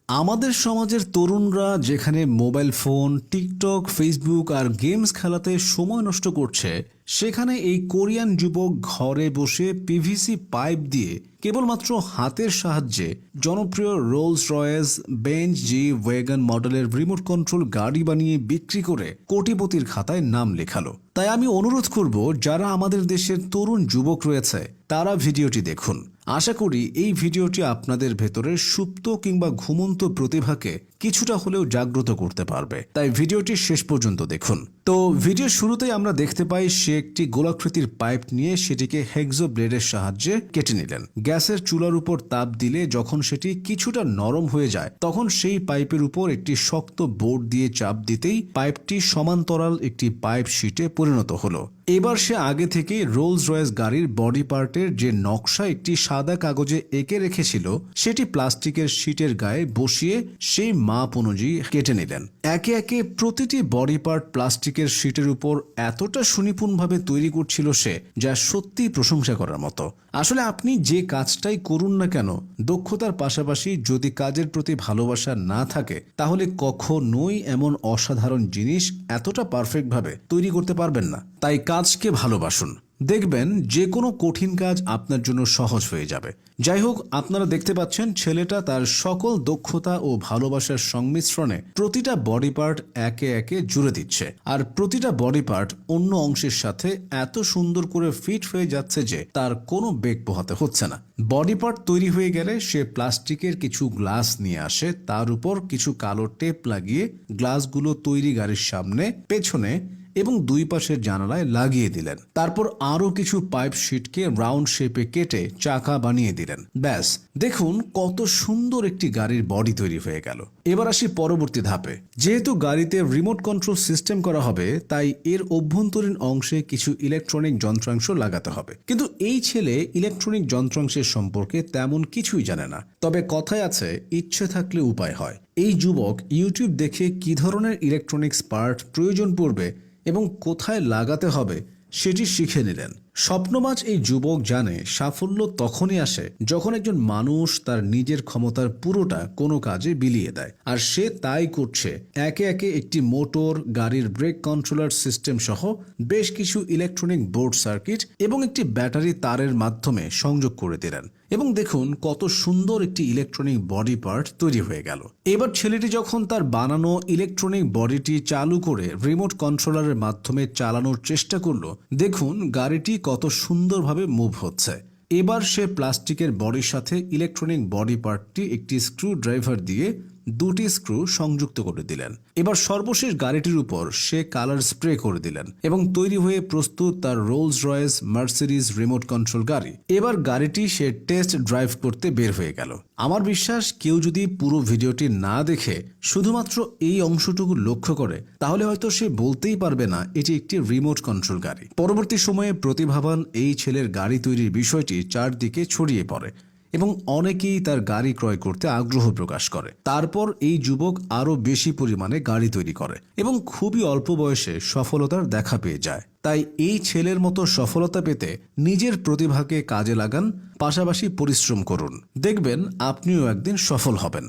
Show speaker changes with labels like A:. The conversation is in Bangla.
A: আমাদের সমাজের তরুণরা যেখানে মোবাইল ফোন, টিকটক, ফেসবুক আর গেমস খেলাতে সময় নষ্ট করছে, সেখানে এই কোরিয়ান যুবক ঘরে বসে পিভিসি পাইপ দিয়ে কেবলমাত্র হাতের সাহায্যে জনপ্রিয় রোলস রয়েস বেঞ্চ জি ওয়েগন মডেলের রিমোট কন্ট্রোল গাড়ি বানিয়ে বিক্রি করে কোটিপতির খাতায় নাম লেখালো। তাই আমি অনুরোধ করব, যারা আমাদের দেশের তরুণ যুবক রয়েছে তারা ভিডিওটি দেখুন। আশা করি এই ভিডিওটি আপনাদের ভেতরের সুপ্ত কিংবা ঘুমন্ত প্রতিভাকে কিছুটা হলেও জাগ্রত করতে পারবে। তাই ভিডিওটি শেষ পর্যন্ত দেখুন। তো ভিডিওর শুরুতেই আমরা দেখতে পাই সে একটি গোলাকৃতির পাইপ নিয়ে সেটিকে হেক্সো ব্লেডের সাহায্যে কেটে নিলেন। গ্যাসের চুলার উপর তাপ দিলে যখন সেটি কিছুটা নরম হয়ে যায়, তখন সেই পাইপের উপর একটি শক্ত বোর্ড দিয়ে চাপ দিতেই পাইপটি সমান্তরাল একটি পাইপ শীটে পরিণত হলো। এবার সে আগে থেকেই রোলস রয়েস গাড়ির বডি পার্টের যে নকশা একটি সাদা কাগজে এঁকে রেখেছিল, সেটি প্লাস্টিকের শীটের গায়ে বসিয়ে সেই মাপ অনুযায়ী কেটে নিলেন। একে একে প্রতিটি বডি পার্ট প্লাস্টিকের শীটের উপর এতটা সুনিপুণভাবে তৈরি করছিল সে, যা সত্যিই প্রশংসা করার মতো। আসলে আপনি যে কাজটাই করুন না কেন, দক্ষতার পাশাপাশি যদি কাজের প্রতি ভালোবাসা না থাকে, তাহলে কখনোই এমন অসাধারণ জিনিস এতটা পারফেক্টভাবে তৈরি করতে পারবেন না। তাই কাজকে ভালোবাসুন, দেখবেন যে কোনো কঠিন কাজ আপনার জন্য সহজ হয়ে যাবে। যাই হোক, আপনারা দেখতে পাচ্ছেন ছেলেটা তার সকল দক্ষতা ও ভালোবাসার সংমিশ্রণে প্রতিটা বডি পার্ট একে একে জুড়ে দিচ্ছে, আর প্রতিটা বডি পার্ট অন্য অংশের সাথে এত সুন্দর করে ফিট হয়ে যাচ্ছে যে তার কোনো বেগ পোহাতে হচ্ছে না। বডি পার্ট তৈরি হয়ে গেলে সে প্লাস্টিকের কিছু গ্লাস নিয়ে আসে, তার উপর কিছু কালো টেপ লাগিয়ে গ্লাসগুলো তৈরি গাড়ির সামনে, পেছনে এবং দুই পাশের জানালায় লাগিয়ে দিলেন। তারপর আরও কিছু পাইপ শীটকে রাউন্ড শেপে কেটে চাকা বানিয়ে দিলেন। ব্যাস, দেখুন কত সুন্দর একটি গাড়ির বডি তৈরি হয়ে গেল। এবার আসি পরবর্তী ধাপে। যেহেতু গাড়িতে রিমোট কন্ট্রোল সিস্টেম করা হবে, তাই এর অভ্যন্তরীণ অংশে কিছু ইলেকট্রনিক যন্ত্রাংশ লাগাতে হবে। কিন্তু এই ছেলে ইলেকট্রনিক যন্ত্রাংশের সম্পর্কে তেমন কিছুই জানে না। তবে কথায় আছে, ইচ্ছে থাকলে উপায় হয়। এই যুবক ইউটিউব দেখে কি ধরনের ইলেকট্রনিক্স পার্ট প্রয়োজন পড়বে এবং কোথায় লাগাতে হবে সেটি শিখে নিলেন। স্বপ্নবাজ এই যুবক জানে সাফল্য তখনই আসে যখন একজন মানুষ তার নিজের ক্ষমতার পুরোটা কোনো কাজে বিলিয়ে দেয়, আর সে তাই করছে। একে একে একটি মোটর, গাড়ির ব্রেক কন্ট্রোলার সিস্টেম সহ বেশ কিছু ইলেকট্রনিক বোর্ড সার্কিট এবং একটি ব্যাটারি তারের মাধ্যমে সংযোগ করে দিলেন, এবং দেখুন কত সুন্দর একটি ইলেকট্রনিক বডি পার্ট তৈরি হয়ে গেল। এবার ছেলেটি যখন তার বানানো ইলেকট্রনিক বডিটি চালু করে রিমোট কন্ট্রোলারের মাধ্যমে চালানোর চেষ্টা করলো, দেখুন গাড়িটি কত সুন্দরভাবে মুভ হচ্ছে। এবার সে প্লাস্টিকের বডির সাথে ইলেকট্রনিক বডি পার্টটি একটি স্ক্রু ড্রাইভার দিয়ে দুটি স্ক্রু সংযুক্ত করে দিলেন। এবার সর্বশেষ গাড়িটির উপর সে কালার স্প্রে করে দিলেন এবং তৈরি হয়ে প্রস্তুত তার Rolls Royce Mercedes remote control গাড়ি। এবার গাড়িটি সে টেস্ট ড্রাইভ করতে বের হয়ে গেল। আমার বিশ্বাস, কেউ যদি পুরো ভিডিওটি না দেখে শুধুমাত্র এই অংশটুকু লক্ষ্য করে, তাহলে হয়তো সে বলতেই পারবে না এটি একটি রিমোট কন্ট্রোল গাড়ি। পরবর্তী সময়ে প্রতিভাবান এই ছেলের গাড়ি তৈরির বিষয়টি চারদিকে ছড়িয়ে পড়ে এবং অনেকেই তার গাড়ি ক্রয় করতে আগ্রহ প্রকাশ করে। তারপর এই যুবক আরও বেশি পরিমাণে গাড়ি তৈরি করে এবং খুবই অল্প বয়সে সফলতার দেখা পেয়ে যায়। তাই এই ছেলের মতো সফলতা পেতে নিজের প্রতিভাকে কাজে লাগান, পাশাপাশি পরিশ্রম করুন। দেখবেন আপনিও একদিন সফল হবেন।